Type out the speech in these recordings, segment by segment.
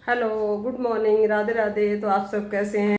Hello, good morning, Radhe Radhe. तो आप सब कैसे हैं?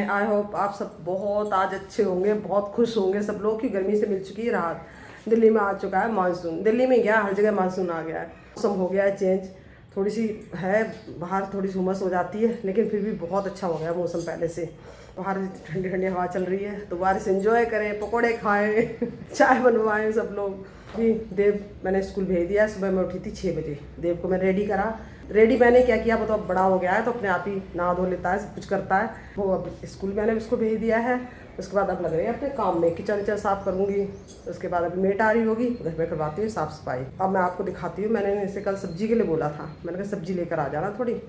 आई होप आप सब बहुत आज अच्छे होंगे, बहुत खुश होंगे सब लोग कि गर्मी से मिल चुकी है राहत। दिल्ली में आ चुका है मानसून। दिल्ली में क्या, हर जगह मानसून आ गया है। मौसम हो गया है चेंज, थोड़ी सी है बाहर, थोड़ी सी उमस हो जाती है, लेकिन फिर भी बहुत अच्छा हो गया मौसम पहले से। बाहर ठंडी ठंडी हवा चल रही है, तो बारिश एंजॉय करें, पकोड़े खाएं चाय बनवाएं सब लोग। अभी देव मैंने स्कूल भेज दिया। सुबह मैं उठी थी 6 बजे। देव को मैं रेडी करा। रेडी मैंने क्या किया, वो तो अब बड़ा हो गया है, तो अपने आप ही नहा धो लेता है, सब कुछ करता है। वो अब स्कूल मैंने उसको भेज दिया है। उसके बाद अब लग रही है अपने काम में, किचन विचन साफ़ करूँगी। उसके बाद अभी मेट आ रही होगी, घर में करवाती हूँ साफ़ सफाई। अब मैं आपको दिखाती हूँ। मैंने इसे कल सब्जी के लिए बोला था, मैंने कहा सब्जी लेकर आ जाना, थोड़ी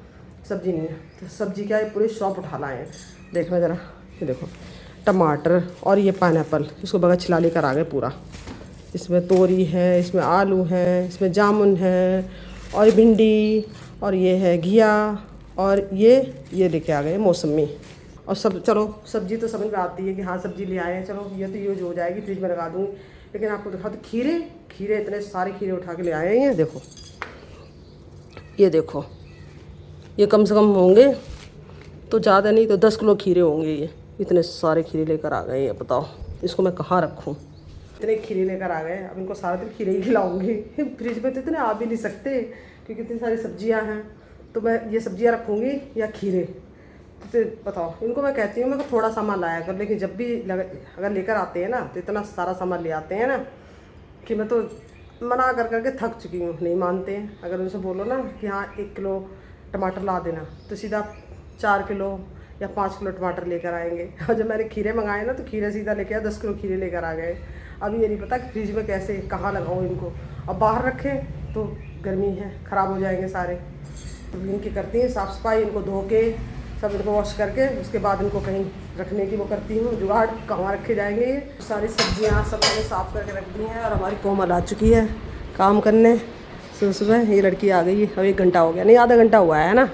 सब्जी नहीं है। तो सब्जी क्या है, पूरी शॉप उठा लाए हैं। देखना ज़रा, ये देखो टमाटर और ये पाइनएप्पल, इसको बगैर छिला लेकर आ गए पूरा। इसमें तोरी है, इसमें आलू है, इसमें जामुन है, और भिंडी, और ये है घिया, और ये लेके आ गए मौसमी। और सब, चलो सब्जी तो समझ में आती है कि हाँ सब्जी ले आए हैं, चलो ये तो यूज हो जाएगी, फ्रिज में लगा दूँगी। लेकिन आपको दिखा तो खीरे इतने सारे खीरे उठा के ले आए हैं। ये देखो, ये कम से कम होंगे तो ज़्यादा नहीं तो 10 किलो खीरे होंगे। ये इतने सारे खीरे लेकर आ गए हैं। बताओ इसको मैं कहाँ रखूँ। इतने खीरे लेकर आ गए, अब इनको सारा दिन खीरे ही खिलाऊंगी। फ्रिज में तो इतने आ भी नहीं सकते, क्योंकि इतनी सारी सब्जियां हैं। तो मैं ये सब्जियां रखूँगी या खीरे, तो बताओ। इनको मैं कहती हूँ, मैं को थोड़ा सामान लाया कर, लेकिन जब भी अगर लेकर आते हैं ना, तो इतना सारा सामान ले आते हैं ना कि मैं तो मना कर करके थक चुकी हूँ। नहीं मानते हैं। अगर उनसे बोलो ना कि हाँ 1 किलो टमाटर ला देना, तो सीधा 4 किलो या 5 किलो टमाटर लेकर आएंगे। और जब मैंने खीरे मंगाए ना, तो खीरे सीधा लेके आया, 10 किलो खीरे लेकर आ गए। अभी ये नहीं पता कि फ्रिज में कैसे कहाँ लगाऊँ इनको। अब बाहर रखें तो गर्मी है, ख़राब हो जाएंगे सारे। तो इनकी करती हैं साफ़ सफाई, इनको धो के सब इनको वॉश करके, उसके बाद इनको कहीं रखने की वो करती हूँ जुगाड़, कहाँ रखे जाएंगे। ये सारी सब्जियाँ सब मैंने साफ़ करके रख दी हैं। और हमारी कोमल आ चुकी है काम करने सुबह सुबह। ये लड़की आ गई है, अब 1 घंटा हो गया, नहीं आधा घंटा हुआ है ना।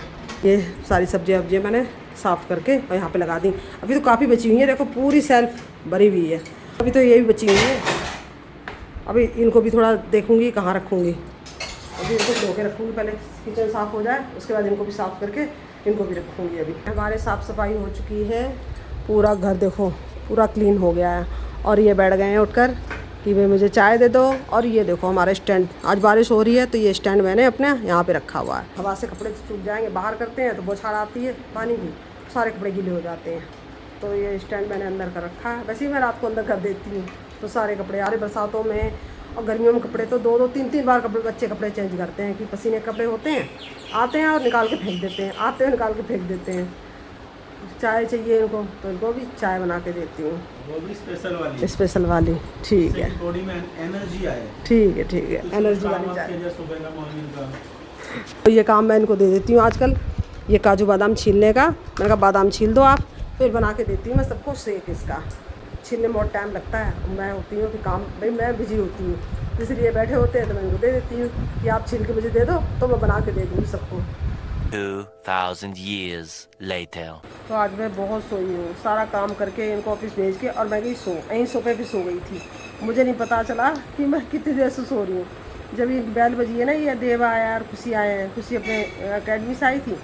ये सारी सब्जियाँ मैंने साफ़ करके और यहाँ पे लगा दी। अभी तो काफ़ी बची हुई है, देखो पूरी सेल्फ भरी हुई है। अभी तो ये भी बची हुई है। अभी इनको भी थोड़ा देखूँगी कहाँ रखूँगी। अभी इनको धो के रखूँगी, पहले किचन साफ़ हो जाए, उसके बाद इनको भी साफ़ करके इनको भी रखूँगी। अभी हमारे साफ़ सफाई हो चुकी है, पूरा घर देखो पूरा क्लीन हो गया है। और ये बैठ गए हैं उठकर कि भाई मुझे चाय दे दो। और ये देखो हमारा स्टैंड, आज बारिश हो रही है तो ये स्टैंड मैंने अपने यहाँ पे रखा हुआ है। हवा से कपड़े सूख जाएंगे, बाहर करते हैं तो बौछार आती है पानी की, सारे कपड़े गीले हो जाते हैं। तो ये स्टैंड मैंने अंदर कर रखा है। वैसे ही मैं रात को अंदर कर देती हूँ, तो सारे कपड़े यार बरसातों में और गर्मियों में कपड़े तो 2-2 3-3 बार कपड़े, बच्चे कपड़े चेंज करते हैं कि पसीने कपड़े होते हैं, आते हैं और निकाल के फेंक देते हैं, आते हैं निकाल के फेंक देते हैं। चाय चाहिए इनको, तो इनको भी चाय बना के देती हूँ, वो भी स्पेशल वाली। ठीक है, बॉडी में एनर्जी आए। ठीक है एनर्जी वाली चाय। सुबह का मॉर्निंग का तो ये काम मैं इनको दे देती हूँ आजकल। ये काजू बादाम छीलने का, मैंने कहा बादाम छील दो आप, फिर बना के देती हूँ मैं सबको शेक। इसका छीलने में बहुत टाइम लगता है। मैं होती हूँ कि काम, भाई मैं बिजी होती हूँ, इसलिए बैठे होते हैं तो मैं इनको दे देती हूँ कि आप छील के मुझे दे दो, तो मैं बना के दे दूँगी सबको। 2000 years later. तो आज मैं बहुत सोई हूँ, सारा काम करके इनको ऑफिस भेज के, और मैं गई यहीं सोफे पे सो गई थी। मुझे नहीं पता चला कि मैं कितनी देर से सो रही हूँ। जब ये बेल बजी है ना, ये देव आया और खुशी आए हैं। खुशी अपने अकेडमी से आई थी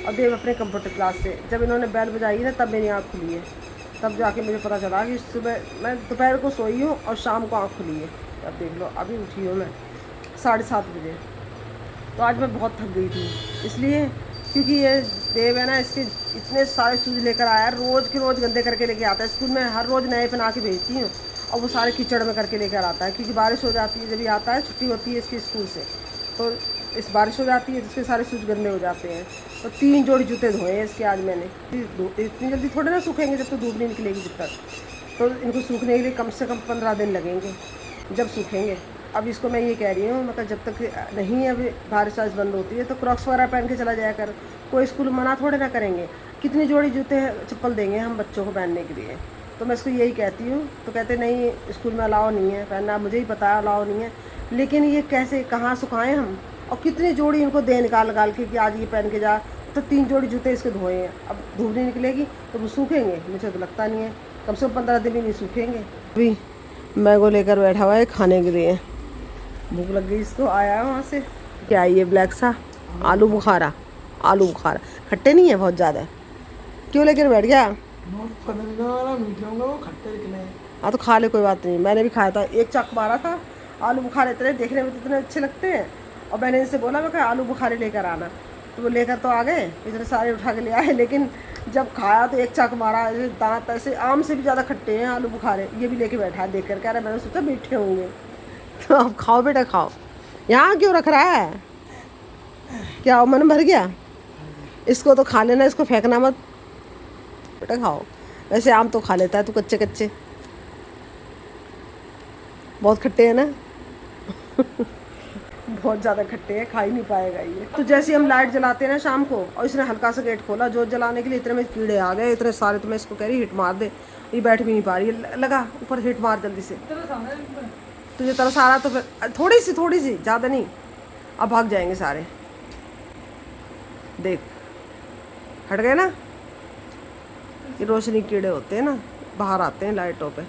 और देव अपने कंप्यूटर क्लास से। जब इन्होंने बेल बजाई ना, तब मेरी आँख खुली है। तब जाके मुझे पता चला कि सुबह मैं दोपहर को सोई हूँ और शाम को आँख खुली है। अब देख लो, अभी उठी हूँ मैं 7:30 बजे। तो आज मैं बहुत थक गई थी, इसलिए क्योंकि ये देव है ना, इसके इतने सारे शूज़ लेकर आया, रोज़ के रोज़ गंदे करके लेके आता है। स्कूल में हर रोज़ नए पहना के भेजती हूँ, और वो सारे कीचड़ में करके लेकर आता है, क्योंकि बारिश हो जाती है। जब ये आता है, छुट्टी होती है इसकी स्कूल से, तो इस बारिश हो जाती है, जिसके सारे शूज़ गंदे हो जाते हैं। तो 3 जोड़ी जूते धोए हैं इसके आज मैंने। इतनी जल्दी थोड़े ना सूखेंगे, जब तो धूप नहीं निकलेगी जब तक। तो इनको सूखने के लिए कम से कम 15 दिन लगेंगे, जब सूखेंगे। अब इसको मैं ये कह रही हूँ, मतलब जब तक नहीं अभी बारिश वारिश बंद होती है, तो क्रॉक्स वगैरह पहन के चला जाया कर। कोई स्कूल मना थोड़े ना करेंगे। कितनी जोड़ी जूते चप्पल देंगे हम बच्चों को पहनने के लिए। तो मैं इसको यही कहती हूँ, तो कहते नहीं स्कूल में अलाउ नहीं है पहनना। मुझे ही पता है अलाउ नहीं है, लेकिन ये कैसे कहाँ सुखाएँ हम, और कितनी जोड़ी इनको दे निकाल के कि आज ये पहन के जा। तो 3 जोड़ी जूते इसके धोए हैं। अब धूप नहीं निकलेगी तो वो सूखेंगे, मुझे तो लगता नहीं है, कम से कम 15 दिन भी नहीं सूखेंगे। अभी मैंगो लेकर बैठा हुआ है खाने के लिए, भूख लग गई इसको, आया है वहाँ से। क्या है ये ब्लैक सा? आलू बुखारा। आलू बुखारा खट्टे नहीं है बहुत ज़्यादा? क्यों लेकर बैठ गया? मीठे होंगे वो, खट्टे निकले। हाँ तो खा ले, कोई बात नहीं। मैंने भी खाया था, एक चक मारा था। आलू बुखारे इतने देखने में इतने अच्छे लगते हैं, और मैंने इनसे बोला मैं कहा आलू बुखारे लेकर आना, तो वो लेकर तो आ गए, इतने सारे उठा के ले आए, लेकिन जब खाया तो एक चक मारा, दांत ऐसे आम से भी ज़्यादा खट्टे हैं आलू बुखारे। ये भी लेके बैठा है देख कर, कह रहा मैंने सोचा मीठे होंगे। तो अब खाओ बेटा खाओ। यहाँ क्यों रख रहा है? क्या मन भर गया? इसको तो खा लेना, इसको फेंकना मत बेटा, खाओ। वैसे आम तो खा लेता है तू कच्चे कच्चे, बहुत खट्टे हैं ना। बहुत ज़्यादा खट्टे हैं, खा ही नहीं पाएगा ये। तो जैसे हम लाइट जलाते हैं ना शाम को, और इसने हल्का सा गेट खोला जोत जलाने के लिए, इतने में कीड़े आ गए इतने सारे। तो मैं इसको कह रही हिट मार दे, ये बैठ भी नहीं पा रही है। लगा ऊपर, हिट मार जल्दी से। तुझे तरस आ रहा तो फिर थोड़ी सी, ज़्यादा नहीं। अब भाग जाएंगे सारे, देख हट गए ना। ये रोशनी कीड़े होते हैं ना, बाहर आते हैं लाइटों पे।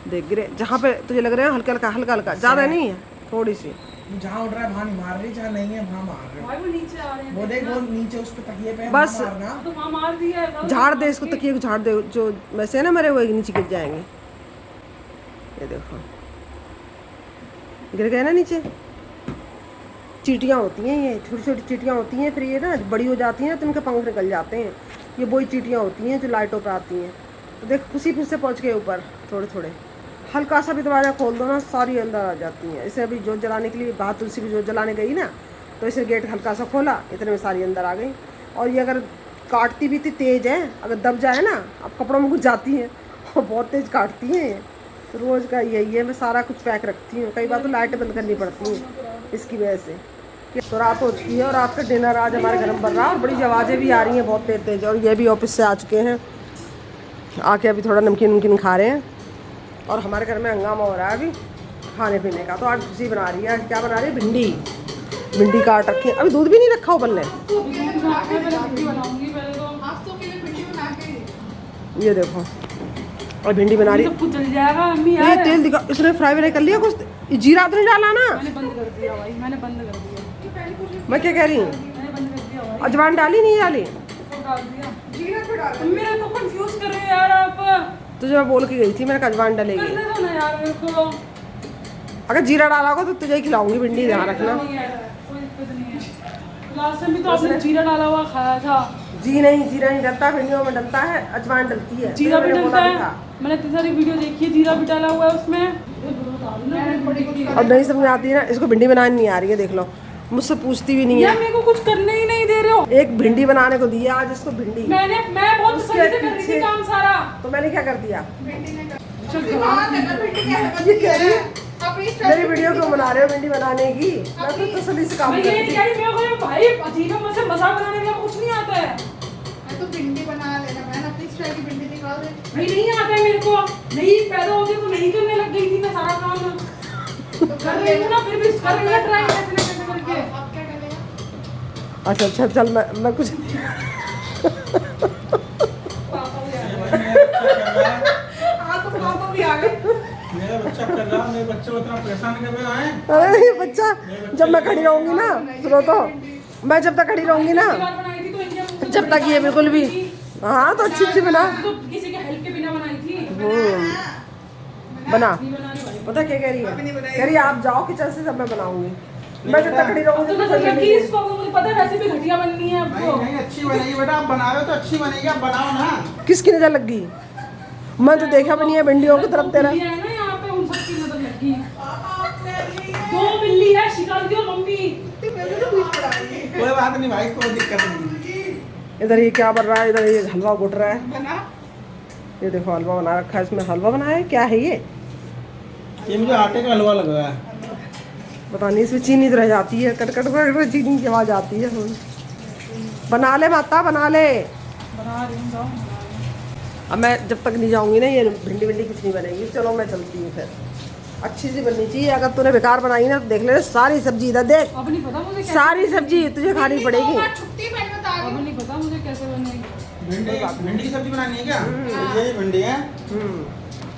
देख गिरे जहाँ पे तुझे लग रहे हैं हल्का हल्का, ज़्यादा नहीं है, थोड़ी सी। जहाँ उठ रहा है वहाँ नहीं मार रही, जहाँ नहीं है वहाँ मार रहे। वो नीचे आ रहे हैं, वो देख, वो नीचे उस पे तकिए पे बस तो वहाँ मार दिया है। झाड़ दे इसको, तकिए को झाड़ दे, जो वैसे है ना मरे हुए नीचे गिर जाएंगे। ये देखो गिर गए ना नीचे। चींटियाँ होती हैं ये, छोटी छोटी चींटियाँ होती हैं, फिर ये ना बड़ी हो जाती हैं तो इनके पंख निकल जाते हैं। ये वही चींटियाँ होती हैं जो लाइटों पर आती हैं। तो देख उसी फिर से पहुँच गए ऊपर, थोड़े थोड़े। हल्का सा भी दरवाज़ा खोल दो ना, सारी अंदर आ जाती हैं। इसे अभी जोत जलाने के लिए बाहर तुलसी भी जोत जलाने गई ना, तो इसे गेट हल्का सा खोला, इतने में सारी अंदर आ गई। और ये अगर काटती भी इतनी तेज़ है, अगर दब जाए ना, अब कपड़ों में घुस जाती हैं और बहुत तेज़ काटती हैं। तो रोज़ का यही है, मैं सारा कुछ पैक रखती हूँ। कई बार तो लाइटें बंद करनी पड़ती हैं इसकी वजह से। तो रात हो चुकी है और रात का डिनर आज हमारे घर में बन रहा है, और बड़ी आवाज़ें भी आ रही हैं बहुत तेज तेज। और ये भी ऑफिस से आ चुके हैं, आके अभी थोड़ा नमकीन खा रहे हैं। और हमारे घर में हंगामा हो रहा है अभी खाने पीने का। तो आज खुशी बना रही है। क्या बना रही है? भिंडी काट रखी है, अभी दूध भी नहीं रखा उबलने। ये देखो, और भिंडी बना रही है। कुछ जल जाएगा मम्मी ये तेल दिखा, इसने फ्राई व्राई कर लिया कुछ? जीरा तो नहीं डाला ना? मैंने बंद कर दिया भाई, मैंने बंद कर दिया। मैं क्या कह रही हूँ? मैंने बंद कर दिया भाई, अजवाइन डाली नहीं डाली? सब डाल दिया। जीरा क्यों डाल दिया? मेरे को कंफ्यूज कर रहे हो यार आप। तुझे मैं बोल के गई थी, मैंने कहा अजवाइन डालेगी। कर दे दो ना यार मेरे को। अगर जीरा डाला होगा तो तुझे ही खिलाऊंगी भिंडी, ध्यान रखना। नहीं है, कोई दिक्कत नहीं है। लास्ट टाइम भी तो आपने जीरा डाला हुआ खाया था। जी नहीं, जीरा नहीं डलता, भिंडियों में डलता है, अजवाइन डलती है। जीरा भी मैंने डलता बोला भी है, था। मैंने इतनी सारी वीडियो देखी है, जीरा भी डाला हुआ है उसमें। अब नहीं समझ आती है ना, इसको भिंडी बनानी नहीं आ रही है, देख लो। मुझसे पूछती भी नहीं यार है। मेरे को कुछ करने ही नहीं दे रहे हो। एक भिंडी बनाने को दी है आज इसको, भिंडी। मैं बहुत उसके सही से कर रही थी पीछे- काम सारा। तो मैंने क्या कर दिया? चल ये कह रही है, मेरी वीडियो क्यों बना रहे हो भिंडी बनाने की? मैं तो तसल्ली से काम मैं कर ये रही नहीं थी। कह रही, मेरे को भाई अजीब है, मुझसे मजाक बनाने के लिए कुछ नहीं आता है। मैं तो भिंडी बना लेना, मैंने अपनी स्टाइल की भिंडी निकाल दे। भाई नहीं आता है मेरे को, नहीं पैदा हो गई तो नहीं करने लग गई थी मैं सारा काम। कर रही हूँ ना, फिर भी कर रही है ट्राई कैसे ना कैसे करके। अब क्या करेगा? अच्छा चल, मैं कुछ हाँ तो पापा भी आ गए। मेरा बच्चा कर रहा, मेरे बच्चे को इतना परेशान कर रहे हैं। अरे ये बच्चा, जब मैं खड़ी रहूंगी ना, सुनो तो, मैं जब तक खड़ी रहूंगी ना, बार बनाई थी तो इनके मुंह से जब तक ये बिल्कुल भी, हाँ तो अच्छी बना। तो किसी के हेल्प के बिना बनाई थी। बना। नहीं बनानी भाई। पता क्या कह रही है? कह रही है आप जाओ किचन से, जब मैं बनाऊंगी। मैं जब तक खड़ी रहूंगी तो तो मतलब बनने कि नहीं इसको मुझे पता है वैसे भी घटिया बननी है नहीं आपको। नहीं, अच्छी बनेगी बेटा, आप बना रहे हो तो अच्छी बनेगी, आप बनाओ ना। देगी। किसकी नजर लग गई? मैं तो देखा भी नहीं है भिंडियों की तरफ तेरा। बिल्ली है ना यहाँ पे, उन सबकी नजर लगी। दो बिल्ली है, शिकार दियो मम्मी। कोई बात नहीं भाई, कोई दिक्कत नहीं। इधर ये क्या बन रहा है? इधर ये हलवा गुट रहा है। बना ये देखो हलवा बना रखा है, इसमें हलवा बनाया है। क्या है ये? ये मुझे आटे का हलवा लग रहा है। पता नहीं, इसमें चीनी तो रह जाती है, कट कट कट चीनी की आवाज़ आती है। बना ले माता, बना ले। बना रही हूँ, जाओ। अब मैं जब तक नहीं जाऊंगी ना, ये भिंडी विंडी कुछ नहीं बनेगी। चलो मैं चलती हूँ फिर। अच्छी सी बननी चाहिए, अगर तूने बेकार बनाई ना तो देख ले, सारी सब्जी इधर देख, अब नहीं पता मुझे कैसे, सारी सब्जी तुझे खानी पड़ेगी। छुट्टी मैं बता रही अब हूँ। नहीं पता मुझे कैसे बनेगी। भिंडी की सब्जी बनानी है क्या? ये भिंडी है।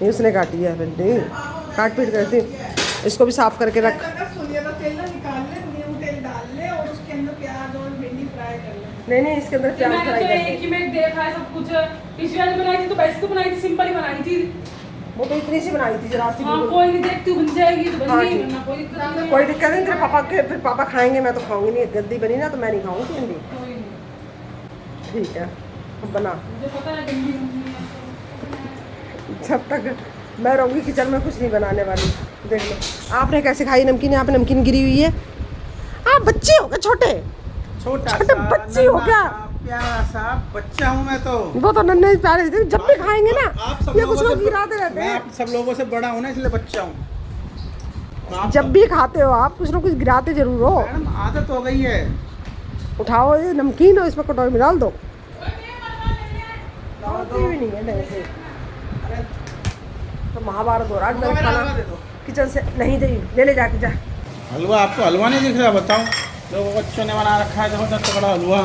ये उसने काटी है भिंडी, काट पीट करती। इसको भी साफ करके रख। सुनिए तो तेल ना निकाल ले, नींबू तेल डाल ले और उसके अंदर प्याज और भिंडी फ्राई कर ले। नहीं नहीं, इसके अंदर प्याज मैंने फ्राई तो कर एक ही में देखा है सब कुछ। पिछली बार बनाई थी तो वैसे तो बनाई थी, सिंपल ही बनाई थी। वो तो इतनी सी बनाई थी जरा सी। हाँ कोई नहीं, देखती हूँ बन जाएगी तो बन हाँ, गई, ठीक। वरना कोई दिक्कत नहीं है। कोई दिक्कत नहीं, तेरे पापा के फिर पापा खाएंगे, मैं तो खाऊंगी नहीं। गंदी बनी ना तो मैं नहीं खाऊंगी भिंडी। कोई नहीं, ठीक है, अब बना। मुझे पता है गंदी बननी है। जब तक मैं रहूँगी किचन में कुछ नहीं बनाने वाली। देख लो आपने कैसे खाई नमकीन, यहाँ पे नमकीन गिरी हुई है। आप बच्चे हो क्या छोटे? छोटा छोटे सा बच्ची हो नन्हा क्या? सा, प्यारा सा बच्चा हूँ मैं तो। वो तो नन्हे प्यारे से जब भी खाएंगे ना आप सब ये लोगों कुछ लोग से- गिराते रहते मैं हैं। आप सब लोगों से बड़ा हूँ ना, इसलिए बच्चा हूँ। आप जब भी खाते हो आप कुछ ना कुछ गिराते जरूर हो। मैडम आदत हो गई है। उठाओ ये नमकीन और इसमें कटोरी में डाल दो। होती भी नहीं है ढंग से। अरे तो महाभारत हो रहा है। मेरा मेरा हलवा खाना दे दो। किचन से नहीं दे, ले जाके जा। हलवा आपको हलवा नहीं दिख रहा? बताओ, लोगों बच्चों ने बना रखा है जबरदस्त बड़ा हलवा।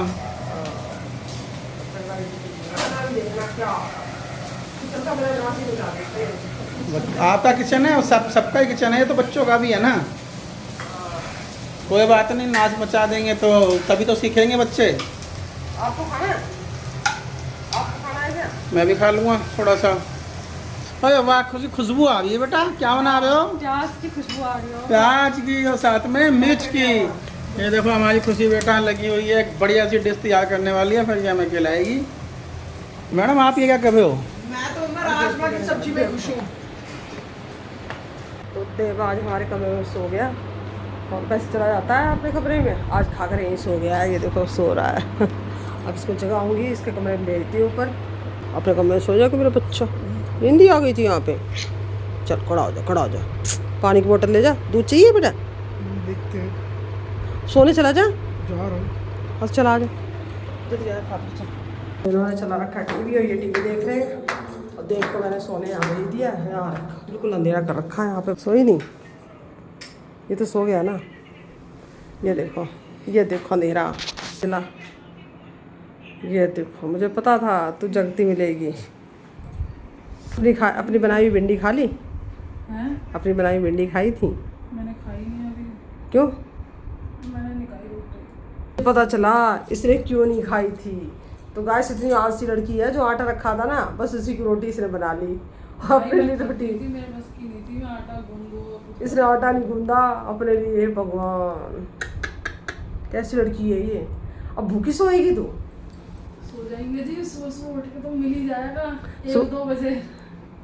आपका किचन है और सबका ही किचन है, ये तो बच्चों का भी है ना। कोई बात नहीं, नाच बचा देंगे तो तभी तो सीखेंगे बच्चे। आपको खाना है? आपको खाना है क्या? मैं भी खा लूँगा थोड़ा सा। अरे वाह, खुशबू आ रही है बेटा। क्या बना रहे हो? प्याज की खुशबू आ रही हो। प्याज की और साथ में मिर्च की। ये देखो हमारी खुशी बेटा लगी हुई है, एक बढ़िया सी डिश तैयार करने वाली है, फिर ये हमें खिलाएगी। मैडम आप ये क्या कर रहे हो? मैं तो ना राजमा की सब्जी में खुश हूँ। तो देव आज हमारे कमरे में सो गया और बस चला जाता है अपने कमरे में। आज खाकर यहीं सो गया है, ये देखो सो रहा है। अब इसको जगाऊंगी, इसके कमरे में भेजती हूँ ऊपर। अपने कमरे में सो जाएगा मेरा बच्चा। हिंदी आ गई थी यहाँ पे। चल खड़ा हो जा, खड़ा हो जा। पानी की बोतल ले जा, दूध चाहिए बेटा? देखते हैं, सोने चला जा। जा रहा हूँ। बस चला आ जा। इन्होंने चला रखा टीवी और ये टीवी देख रहे हैं। और देख को मैंने सोने यहाँ भेज दिया है। यहाँ रखा, बिल्कुल अंधेरा कर रखा है यहाँ पे। सोई नहीं, ये तो सो गया ना। ये देखो, ये देखो अंधेरा चला। ये देखो, मुझे पता था तू जगती मिलेगी। अपनी बनाई हुई भिंडी खा ली? हैं? अपनी बनाई हुई भिंडी खाई थी? मैंने खाई नहीं अभी। क्यों? मैंने नहीं खाई रोटी। पता चला इसने क्यों नहीं खाई थी। तो गाइस इतनी आलसी लड़की है, जो आटा रखा था ना बस उसी की रोटी इसने बना ली। अपने लिए रोटी थी, मेरे बस की नहीं थी। मैं आटा गूंद दूँ। इसने आटा नहीं गूंदा अपने लिए। भगवान, कैसी लड़की है ये। अब भूखी सोएगी तू? सो जाएंगे जी, सुबह सुबह उठ के तो मिल ही जाएगा। सो- 1-2 बजे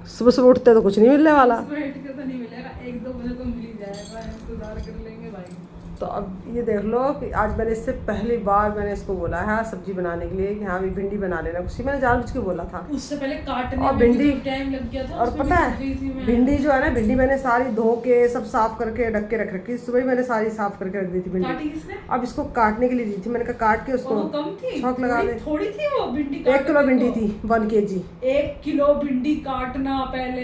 सुबह सुबह उठते तो कुछ नहीं मिलने वाला। सुबह उठ के तो नहीं मिलेगा, 1-2 बजे तो मिल ही जाएगा। इंतजार कर लेंगे भाई। तो अब ये देख लो कि आज मैंने इससे पहली बार मैंने इसको बोला है सब्जी बनाने के लिए कि हाँ भी भिंडी बना लेना। कुछ मैंने जानबूझ के बोला था। उससे पहले काटने और में भिंडी भी टाइम लग गया था। और उसमें पता भी है थक गई थी मैं। भिंडी जो है ना, भिंडी मैंने सारी धो के सब साफ करके ढक के रख रखी। सुबह ही मैंने सारी साफ करके रख दी थी काटी भिंडी। किसने? अब इसको काटने के लिए दी थी मैंने, कहा काट के और उसको वो कम थी, छौंक लगा दे। थोड़ी थी वो भिंडी। 1 किलो भिंडी थी, 1 kg। 1 किलो भिंडी काटना पहले।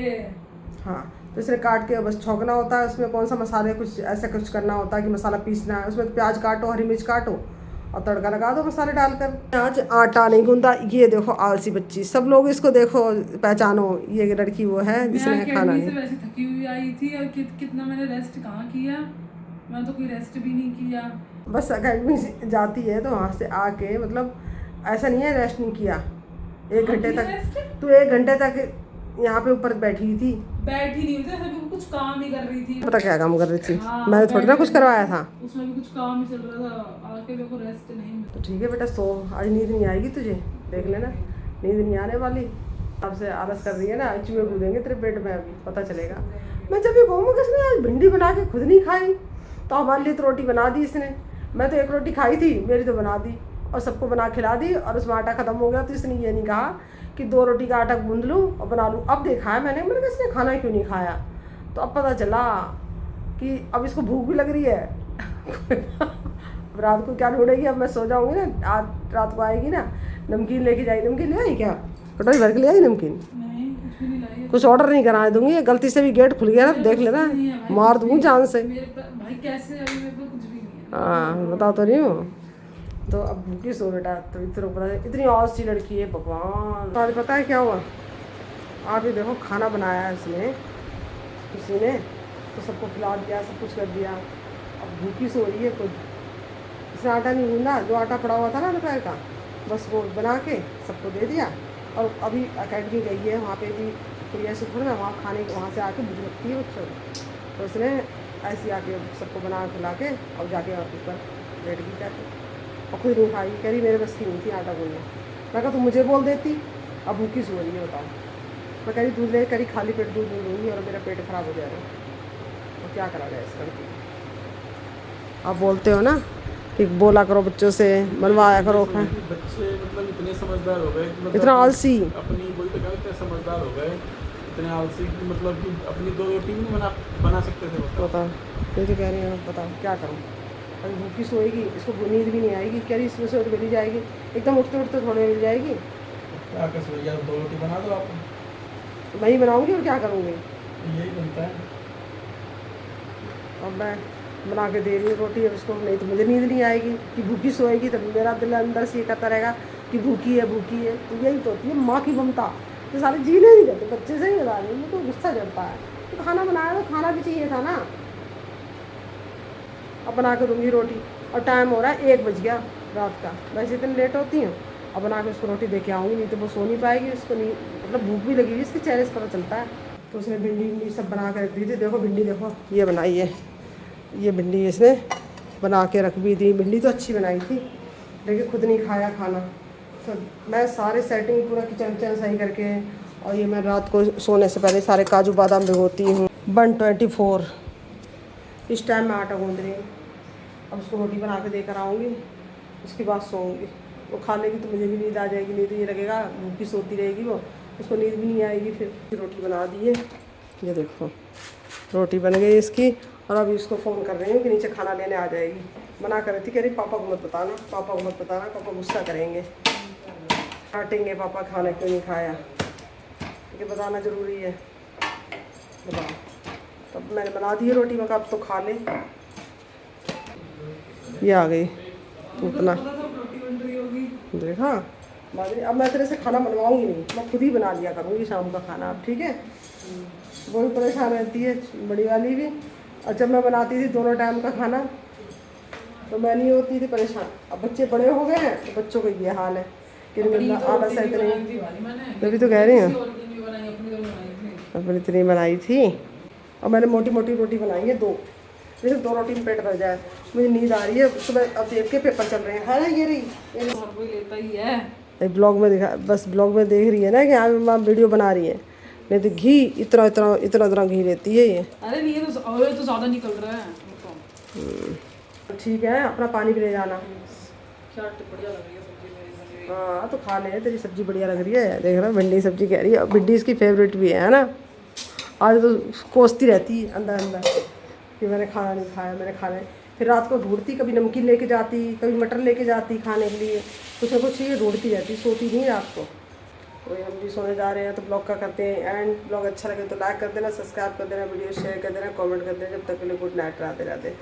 हाँ, तो इसलिए काट के बस छौंकना होता है। उसमें कौन सा मसाले कुछ ऐसा कुछ करना होता है कि मसाला पीसना है। उसमें प्याज काटो, हरी मिर्च काटो और तड़का लगा दो मसाले डालकर। आज आटा नहीं गूंदा। ये देखो आलसी बच्ची, सब लोग इसको देखो पहचानो, ये लड़की वो है जिसने मैं खाना अकेडमी से नहीं। वैसे थकी हुई आई थी और कितना मैंने रेस्ट कहाँ किया। मैं तो कोई रेस्ट भी नहीं किया। बस अकेडमी से जाती है तो वहाँ से आके मतलब ऐसा नहीं है रेस्ट नहीं किया। 1 घंटे किया तक rest? तू 1 घंटे तक यहाँ पे ऊपर बैठी थी। बैठी नहीं हुई थी, सभी कुछ काम ही कर रही थी। पता क्या काम कर रही थी? हाँ, मैंने थोड़ी ना कुछ करवाया था। उसमें भी कुछ काम ही चल रहा था। आके देखो रेस्ट नहीं मिला। तो ठीक है बेटा सो, आज नींद नहीं आएगी तुझे, देख लेना नींद नहीं आने वाली। अब से आलस कर रही है ना, चूहे कूदेंगे तेरे पेट में, अभी पता चलेगा। मैं जब भी कहूँगा किसने आज भिंडी बना के खुद नहीं खाई, तो हमारे लिए तो रोटी बना दी इसने। मैं तो 1 रोटी खाई थी, मेरी तो बना दी और सबको बना खिला दी। और उसमें आटा ख़त्म हो गया तो इसने ये नहीं कहा कि 2 रोटी का आटा गूंद लूँ और बना लूँ। अब देखा है मैंने कहा इसने खाना क्यों नहीं खाया। तो अब पता चला कि अब इसको भूख भी लग रही है। अब रात को क्या ढूंढेगी। अब मैं सो जाऊँगी ना, आज रात को आएगी ना, नमकीन लेके जाएगी। नमकीन ले आई क्या? कटोरी भर के ले आई नमकीन? नहीं, कुछ भी नहीं लाई। कुछ ऑर्डर नहीं कराने दूंगी। गलती से भी गेट खुल गया ना तो देख लेना, मार दूंगी जान से। भाई कैसे, अभी मेरे को कुछ भी नहीं है। हाँ बताओ तो नहीं हो। तो अब भूखी सो बेटा, तो इतनी आलसी लड़की है भगवान। आज पता है क्या हुआ? आप ये देखो खाना बनाया है इसने, किसी ने तो सबको खिला दिया, सब कुछ कर दिया। अब भूखी सो रही है खुद। इसने आटा नहीं गूंदा, जो आटा पड़ा हुआ था ना दोपहर का, बस वो बना के सबको दे दिया। और अभी अकेडमी गई है, वहाँ पे भी प्रिया से थोड़ा ना वहाँ खाने वहाँ से आके भूख लगती है बच्चों को, तो उसने ऐसे आके सबको बना खिला के और जाके ऊपर बैठ गई जाके और खुद नहीं खाई। कह रही मेरे बस की नहीं थी आटा गूंदना। मैं कहा तुम मुझे बोल देती, अब भूखी सो रही है बताओ। मैं कह रही दूध ले, करी खाली पेट दूध नहीं दूँगी और मेरा पेट ख़राब हो जाएगा, और क्या करा जाए इस लड़की। आप बोलते हो ना कि बोला करो बच्चों से, मनवाया करो। बच्चे मतलब इतने समझदार हो गए कि मतलब इतना आलसी, अपनी वही तो कहते हैं, समझदार हो गए इतने आलसी कि मतलब कि अपनी 2 रोटी भी नहीं बना सकते थे। बताओ, ये तो कह रही है बताओ क्या करूँ। अभी भूखी सोएगी, इसको नींद भी नहीं आएगी। कह रही इसमें से मिल जाएगी, एकदम उठते उठते थोड़े मिल जाएगी। क्या कर सकते यार, 2 रोटी बना दो आप। मैं ही बनाऊँगी और क्या करूँगी। यही बनता है। अब मैं बना के दे रही हूँ रोटी, अब इसको, नहीं तो मुझे नींद नहीं आएगी। कि भूखी सोएगी तब मेरा दिल अंदर से ये करता रहेगा कि भूखी है भूखी है। तो यही तो होती है माँ की ममता, तो सारे जीने नहीं देते। बच्चे से ही बता रही हूँ, तो गुस्सा चढ़ता है। तो खाना बनाया तो खाना भी चाहिए था ना। अब बना के दूँगी रोटी, और टाइम हो रहा है 1 बज गया रात का। वैसे इतनी लेट होती हूँ, अब बना के उसको रोटी दे के आऊँगी, नहीं तो वो सो नहीं पाएगी। उसको नहीं मतलब भूख भी लगी हुई, इसके चेहरे से पता चलता है। तो उसने भिंडी सब बना के रख दी थी। देखो भिंडी, देखो ये बनाई है, ये भिंडी इसने बना के रख भी दी। भिंडी तो अच्छी बनाई थी, लेकिन खुद नहीं खाया खाना। तो मैं सारे सेटिंग पूरा किचन सही करके, और ये मैं रात को सोने से पहले सारे काजू बादाम भिगोती हूँ। 124 इस टाइम मैं आटा गूंद रही हूँ। अब उसको रोटी बना के देकर आऊँगी, उसके बाद सोऊंगी। वो खा लेगी तो मुझे भी नींद आ जाएगी, नहीं तो ये लगेगा भूखी सोती रहेगी वो, उसको नींद भी नहीं आएगी। फिर रोटी बना दी है, ये देखो रोटी बन गई इसकी। और अभी उसको फ़ोन कर रही हूँ कि नीचे खाना लेने आ जाएगी। मना कर रही थी, कह रही पापा को मत बताना, पापा को मत बताना, पापा गुस्सा करेंगे, डांटेंगे पापा खाना क्यों नहीं खाया। ये बताना ज़रूरी है, बताओ। तब मैंने बना दी है रोटी, मैं कहा अब तो खा ले। ये आ गई उतना देखा बाजरी। अब मैं तेरे से खाना बनवाऊँगी नहीं, मैं खुद ही बना लिया करूँगी शाम का खाना अब, ठीक है। वो भी परेशान रहती है बड़ी वाली भी। और जब मैं बनाती थी दोनों टाइम का खाना तो मैं नहीं होती थी परेशान। अब बच्चे बड़े हो गए हैं तो बच्चों का ये हाल है कि आलस है इतनी। तभी तो कह रही हूँ अपनी इतनी बनाई थी, और मैंने मोटी मोटी रोटी बनाई है 2, जैसे 2 रोटी में पेट भर जाए। मुझे नींद आ रही है सुबह। अब देख के पेपर चल रहे हैं, है ना, ये रही कोई लेता ही है। ब्लॉग में दिखा, बस ब्लॉग में देख रही है ना कि हाँ माँ वीडियो बना रही है। नहीं तो घी इतना घी लेती है ये। अरे नहीं, ये तो ज़्यादा निकल रहा है। ठीक है, अपना पानी भी ले जाना। क्या बढ़िया लग रही है सब्जी मेरी। हाँ तो खा ले, तेरी सब्जी बढ़िया लग रही है। देख रहा भिंडी सब्जी कह रही है, भिंडी इसकी फेवरेट भी है ना। आज तो कोसती रहती है अंदर अंदर कि मैंने खाना नहीं खाया, मैंने खाना है। फिर रात को ढूंढती, कभी नमकीन लेके जाती, कभी मटर लेके जाती खाने के लिए, कुछ ना कुछ ये ढूंढती रहती, सोती नहीं रात को। तो हम भी सोने जा रहे हैं, तो ब्लॉग का करते हैं एंड। ब्लॉग अच्छा लगे तो लाइक कर देना, सब्सक्राइब कर देना, वीडियो शेयर कर देना, कमेंट कर देना। जब तक के लिए गुड नाइट, राधे राधे।